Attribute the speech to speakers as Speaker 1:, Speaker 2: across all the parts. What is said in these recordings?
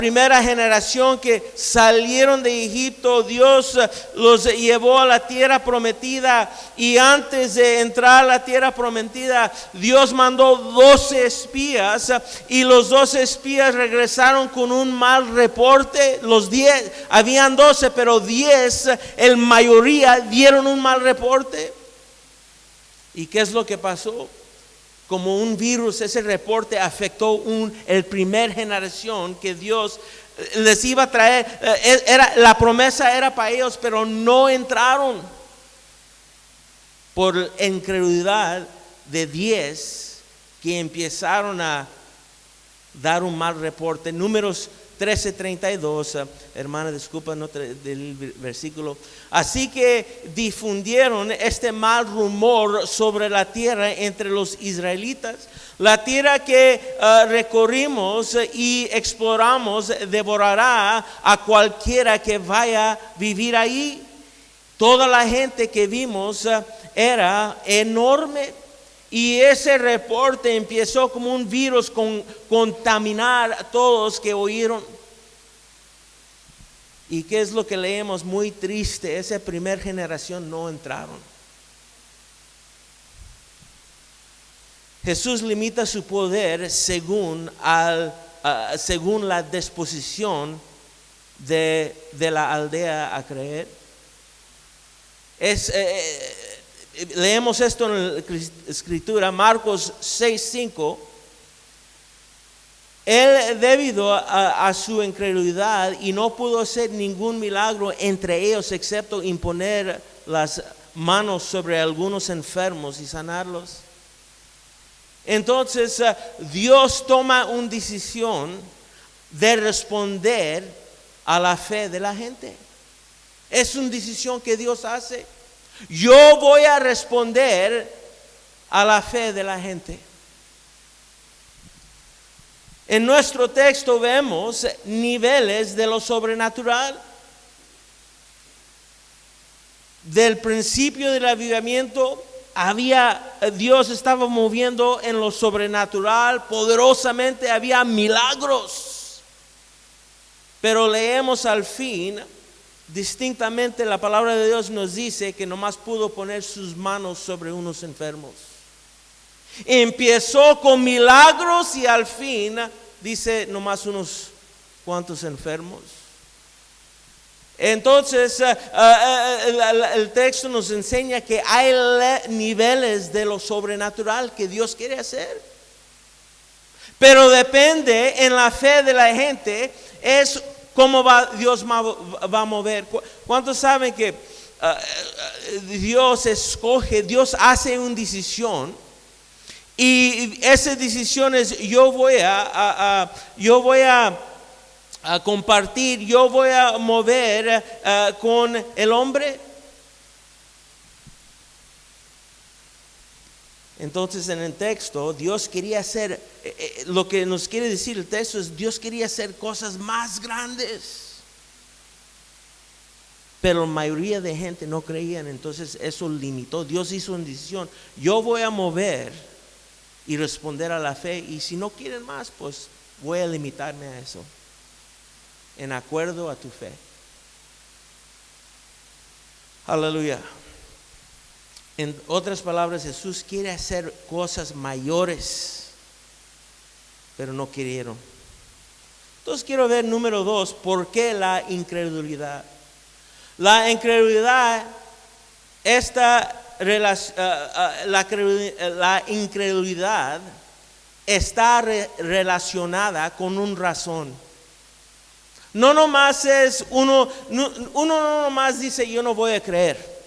Speaker 1: primera generación que salieron de Egipto, Dios los llevó a la tierra prometida, y antes de entrar a la tierra prometida, Dios mandó 12 espías, y los 12 espías regresaron con un mal reporte. Los 10, habían 12, pero 10, el mayoría dieron un mal reporte. ¿Y qué es lo que pasó? Como un virus, ese reporte afectó el primer generación que Dios les iba a traer. La promesa era para ellos, pero no entraron por incredulidad de 10 que empezaron a dar un mal reporte. Números 13:32, hermana, disculpa, no del versículo. Así que difundieron este mal rumor sobre la tierra entre los israelitas. La tierra que recorrimos y exploramos devorará a cualquiera que vaya a vivir ahí. Toda la gente que vimos era enorme. Y ese reporte empezó como un virus con contaminar a todos que oyeron. ¿Y qué es lo que leemos? Muy triste, esa primera generación no entraron. Jesús limita su poder según la disposición de la aldea a creer. Leemos esto en la escritura, Marcos 6:5. Él, debido a su incredulidad, y no pudo hacer ningún milagro entre ellos excepto imponer las manos sobre algunos enfermos y sanarlos. Entonces Dios toma una decisión de responder a la fe de la gente. Es una decisión que Dios hace. Yo voy a responder a la fe de la gente. En nuestro texto vemos niveles de lo sobrenatural. Del principio del avivamiento, Dios estaba moviendo en lo sobrenatural poderosamente, había milagros. Pero leemos al fin, distintamente la palabra de Dios nos dice que nomás pudo poner sus manos sobre unos enfermos. Empezó con milagros y al fin dice nomás unos cuantos enfermos. Entonces el texto nos enseña que hay niveles de lo sobrenatural que Dios quiere hacer. Pero depende en la fe de la gente, es cómo Dios va a mover. ¿Cuántos saben que Dios escoge, Dios hace una decisión? Y esa decisión es: yo voy a compartir, yo voy a mover con el hombre. Entonces en el texto Dios quería hacer, lo que nos quiere decir el texto es: Dios quería hacer cosas más grandes, pero la mayoría de gente no creían. Entonces eso limitó. Dios hizo una decisión: yo voy a mover y responder a la fe, y si no quieren más, pues voy a limitarme a eso, en acuerdo a tu fe. Aleluya. En otras palabras, Jesús quiere hacer cosas mayores, pero no quisieron. Entonces quiero ver, número 2, ¿por qué la incredulidad? La incredulidad, la incredulidad está relacionada con una razón. No nomás es uno no nomás dice yo no voy a creer,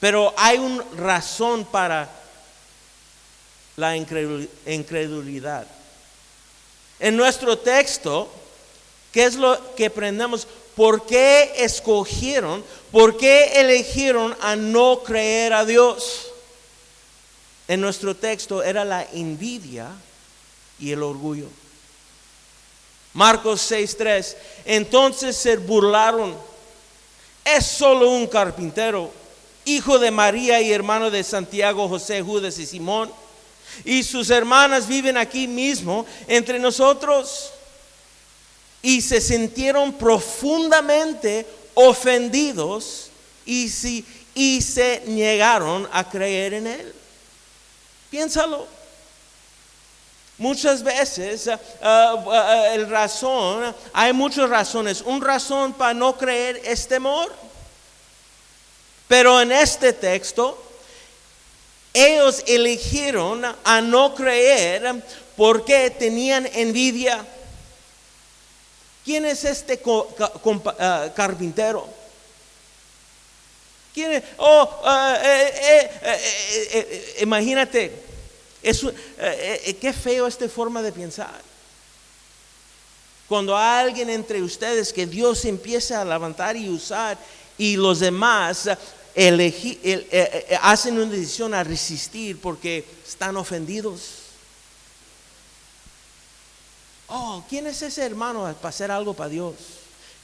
Speaker 1: pero hay una razón para la incredulidad. En nuestro texto, ¿qué es lo que aprendemos? ¿Por qué escogieron? ¿Por qué eligieron a no creer a Dios? En nuestro texto era la envidia y el orgullo. Marcos 6:3. Entonces se burlaron: es solo un carpintero, hijo de María y hermano de Santiago, José, Judas y Simón, y sus hermanas viven aquí mismo entre nosotros. y se sintieron profundamente ofendidos y se negaron a creer en Él. Piénsalo. Muchas veces hay muchas razones. Una razón para no creer es temor. Pero en este texto, ellos eligieron a no creer porque tenían envidia. ¿Quién es este carpintero? ¿Quién es? Imagínate, qué feo esta forma de pensar. Cuando hay alguien entre ustedes que Dios empieza a levantar y usar, y los demás hacen una decisión a resistir porque están ofendidos. ¿Quién es ese hermano para hacer algo para Dios?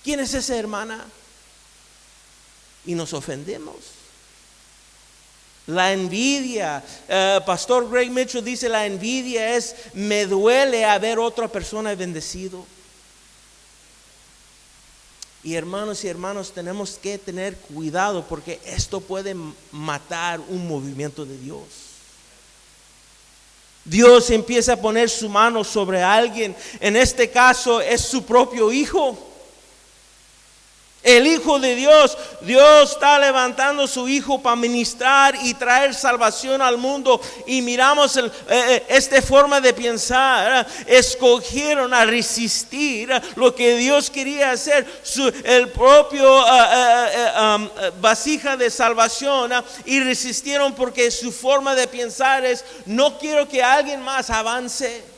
Speaker 1: ¿Quién es esa hermana? Y nos ofendemos. La envidia, Pastor Greg Mitchell dice, la envidia es, me duele a ver otra persona bendecido. Y hermanos, tenemos que tener cuidado porque esto puede matar un movimiento de Dios. Dios empieza a poner su mano sobre alguien. En este caso es su propio hijo. El Hijo de Dios. Dios está levantando a su Hijo para ministrar y traer salvación al mundo. Y miramos esta forma de pensar. Escogieron a resistir lo que Dios quería hacer. El propio vasija de salvación. Y resistieron porque su forma de pensar es: no quiero que alguien más avance.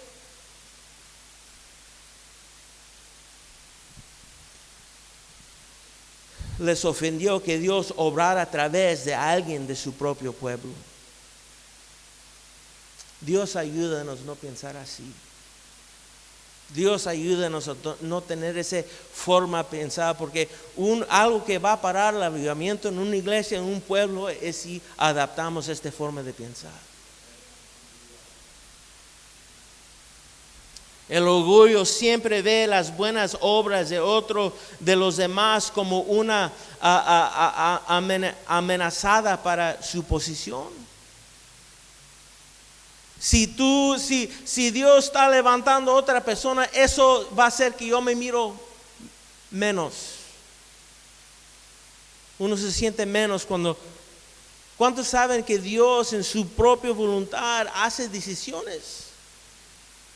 Speaker 1: Les ofendió que Dios obrara a través de alguien de su propio pueblo. Dios ayúdanos a no pensar así. Dios ayúdanos a no tener esa forma de pensar, porque algo que va a parar el avivamiento en una iglesia, en un pueblo, es si adaptamos esta forma de pensar. El orgullo siempre ve las buenas obras de los demás como una amenazada para su posición. Si Dios está levantando a otra persona, eso va a hacer que yo me miro menos. Uno se siente menos cuando. ¿Cuántos saben que Dios en su propia voluntad hace decisiones?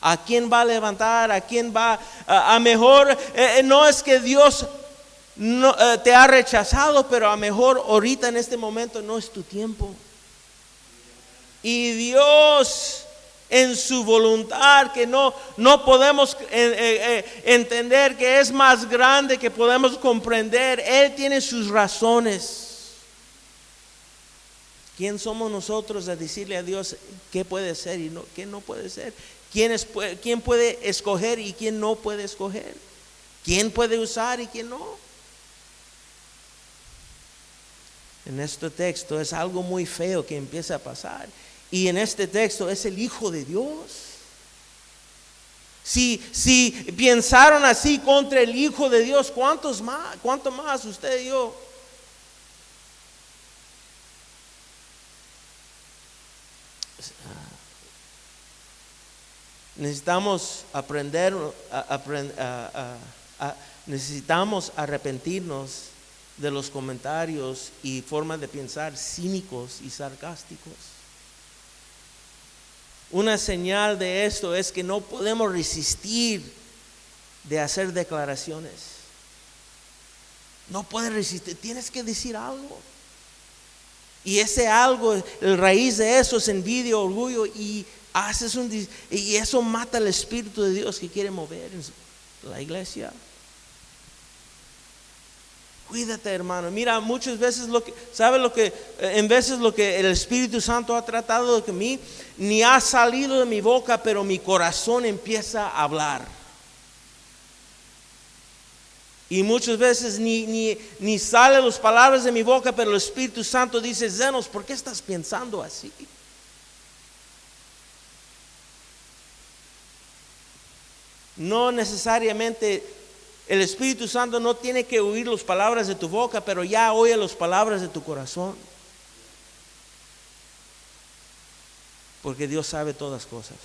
Speaker 1: ¿A quién va a levantar? ¿A quién va a mejor? No es que Dios no, te ha rechazado, pero a mejor ahorita en este momento no es tu tiempo. Y Dios en su voluntad, que no podemos entender, que es más grande que podemos comprender, Él tiene sus razones. ¿Quién somos nosotros a decirle a Dios qué puede ser y qué no puede ser? ¿Quién puede escoger y quién no puede escoger? ¿Quién puede usar y quién no? En este texto es algo muy feo que empieza a pasar. Y en este texto es el Hijo de Dios. Si pensaron así contra el Hijo de Dios, ¿cuánto más usted y yo? Necesitamos necesitamos arrepentirnos de los comentarios y formas de pensar cínicos y sarcásticos. Una señal de esto es que no podemos resistir de hacer declaraciones. No puedes resistir, tienes que decir algo. Y ese algo, el raíz de eso es envidia, orgullo, y eso mata el Espíritu de Dios que quiere mover en la iglesia. Cuídate, hermano. Mira, muchas veces en veces lo que el Espíritu Santo ha tratado de mí, ni ha salido de mi boca, pero mi corazón empieza a hablar. Y muchas veces ni salen las palabras de mi boca, pero el Espíritu Santo dice: Zenos, ¿por qué estás pensando así? No necesariamente El Espíritu Santo no tiene que oír las palabras de tu boca, pero ya oye las palabras de tu corazón. Porque Dios sabe todas cosas.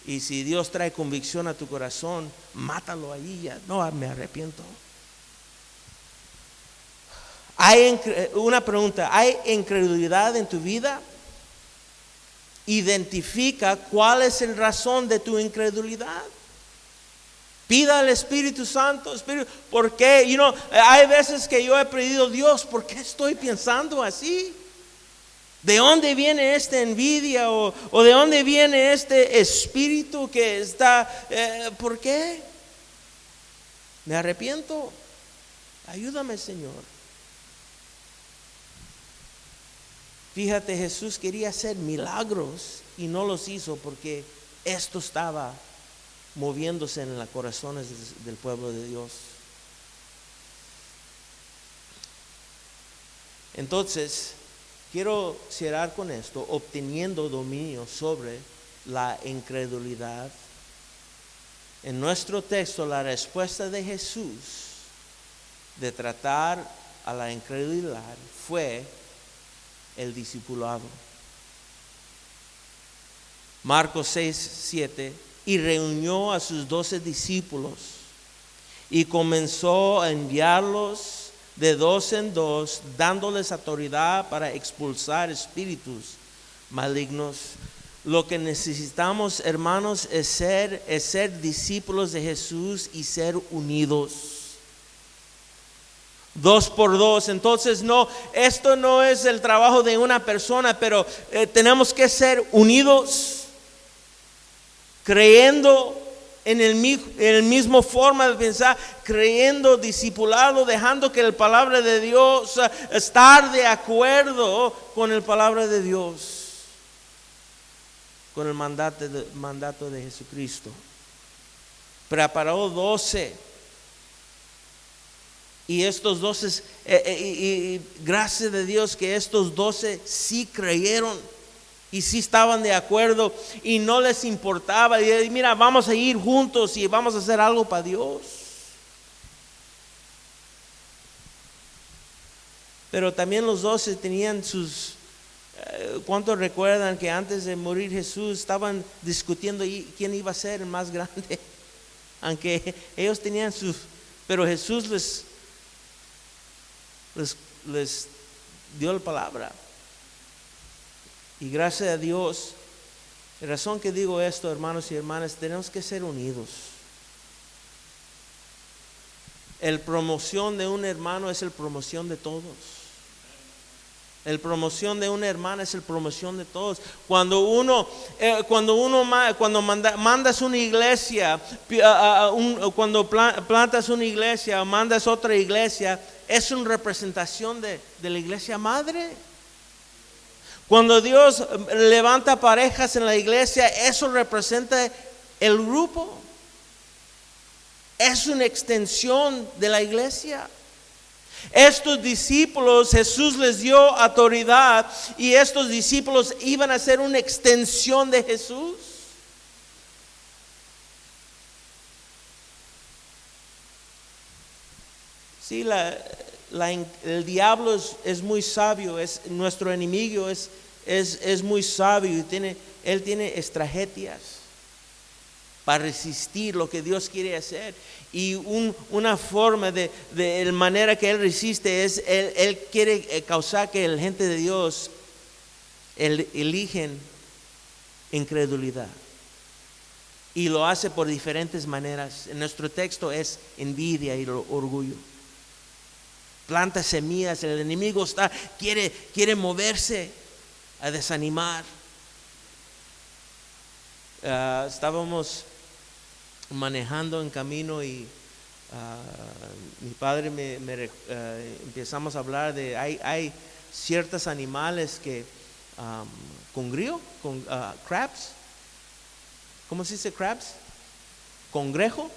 Speaker 1: Y si Dios trae convicción a tu corazón, mátalo ahí ya. No, me arrepiento. Una pregunta, ¿hay incredulidad en tu vida? Identifica cuál es la razón de tu incredulidad. Pida al Espíritu Santo, ¿por qué? Hay veces que yo he pedido, Dios, ¿por qué estoy pensando así? ¿De dónde viene esta envidia o de dónde viene este espíritu que está? ¿Por qué? Me arrepiento. Ayúdame, Señor. Fíjate, Jesús quería hacer milagros y no los hizo porque esto estaba moviéndose en los corazones del pueblo de Dios. Entonces, quiero cerrar con esto, obteniendo dominio sobre la incredulidad. En nuestro texto, la respuesta de Jesús de tratar a la incredulidad fue el discipulado. Marcos 6:7, y reunió a sus 12 discípulos y comenzó a enviarlos de dos en dos, dándoles autoridad para expulsar espíritus malignos. Lo que necesitamos, hermanos, es ser discípulos de Jesús y ser unidos. 2 por 2. Entonces esto no es el trabajo de una persona, pero tenemos que ser unidos, creyendo en el mismo forma de pensar, creyendo, discipulado, dejando que la palabra de Dios, estar de acuerdo con la palabra de Dios, con el mandato de Jesucristo. Preparó 12. Y estos 12, y gracias de Dios que estos 12 sí creyeron y sí estaban de acuerdo y no les importaba. Y mira, vamos a ir juntos y vamos a hacer algo para Dios. Pero también los 12 tenían sus... ¿Cuántos recuerdan que antes de morir Jesús estaban discutiendo quién iba a ser el más grande? Aunque ellos tenían sus... Pero Jesús les dio la palabra. Y gracias a Dios, la razón que digo esto, hermanos y hermanas, tenemos que ser unidos. El promoción de un hermano es el promoción de todos. El promoción de una hermana es el promoción de todos. Cuando mandas una iglesia, cuando plantas una iglesia, mandas otra iglesia, es una representación de la iglesia madre. Cuando Dios levanta parejas en la iglesia, eso representa el grupo. Es una extensión de la iglesia. Estos discípulos, Jesús les dio autoridad y estos discípulos iban a ser una extensión de Jesús. Sí, el diablo es muy sabio, es nuestro enemigo, es muy sabio y él tiene estrategias para resistir lo que Dios quiere hacer. Y una forma de manera que él resiste es él quiere causar que la gente de Dios eligen incredulidad. Y lo hace por diferentes maneras. En nuestro texto es envidia y orgullo. Planta semillas, el enemigo quiere moverse a desanimar. Estábamos manejando en camino y mi padre empezamos a hablar de hay ciertos animales que crabs, ¿cómo se dice crabs? Cangrejo,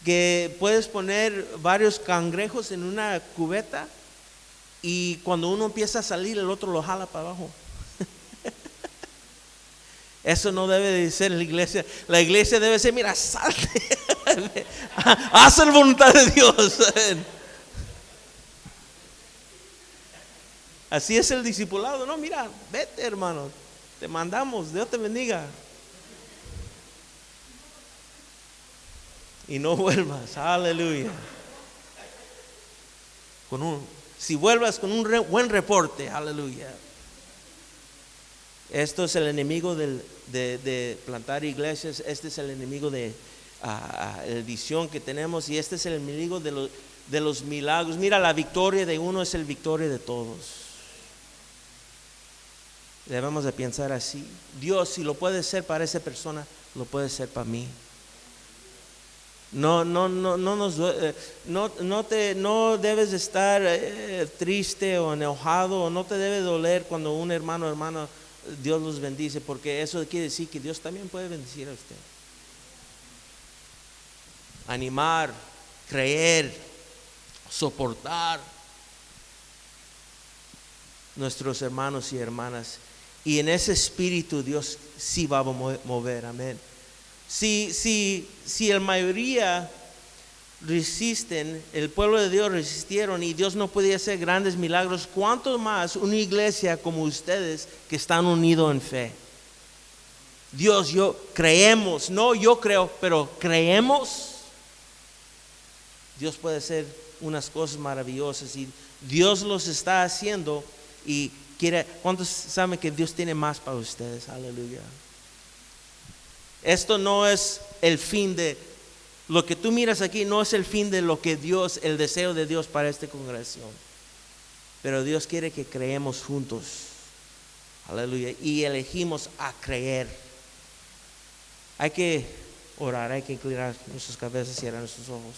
Speaker 1: que puedes poner varios cangrejos en una cubeta y cuando uno empieza a salir el otro lo jala para abajo. Eso no debe de ser la iglesia. La iglesia debe ser, mira, salte, haz la voluntad de Dios. Así es el discipulado. No, mira, vete, hermano, te mandamos, Dios te bendiga. Y no vuelvas, aleluya. Si vuelvas con un buen reporte, aleluya. Esto es el enemigo de plantar iglesias. Este es el enemigo de la visión que tenemos. Y este es el enemigo de los milagros. Mira, la victoria de uno es la victoria de todos. Debemos de pensar así. Dios, si lo puede ser para esa persona, lo puede ser para mí. No debes de estar triste o enojado, o no te debe doler cuando un hermano o hermana Dios los bendice, porque eso quiere decir que Dios también puede bendecir a usted. Animar, creer, soportar nuestros hermanos y hermanas, y en ese espíritu Dios sí va a mover, amén. Si la mayoría resisten, el pueblo de Dios resistieron y Dios no podía hacer grandes milagros, ¿cuánto más una iglesia como ustedes que están unidos en fe? Dios, yo creo, pero creemos. Dios puede hacer unas cosas maravillosas y Dios los está haciendo y quiere. ¿Cuántos saben que Dios tiene más para ustedes? Aleluya. Esto no es el fin de lo que tú miras aquí, no es el fin de lo que Dios, el deseo de Dios para esta congregación. Pero Dios quiere que creemos juntos. Aleluya. Y elegimos a creer. Hay que orar, hay que inclinar nuestras cabezas y cerrar nuestros ojos.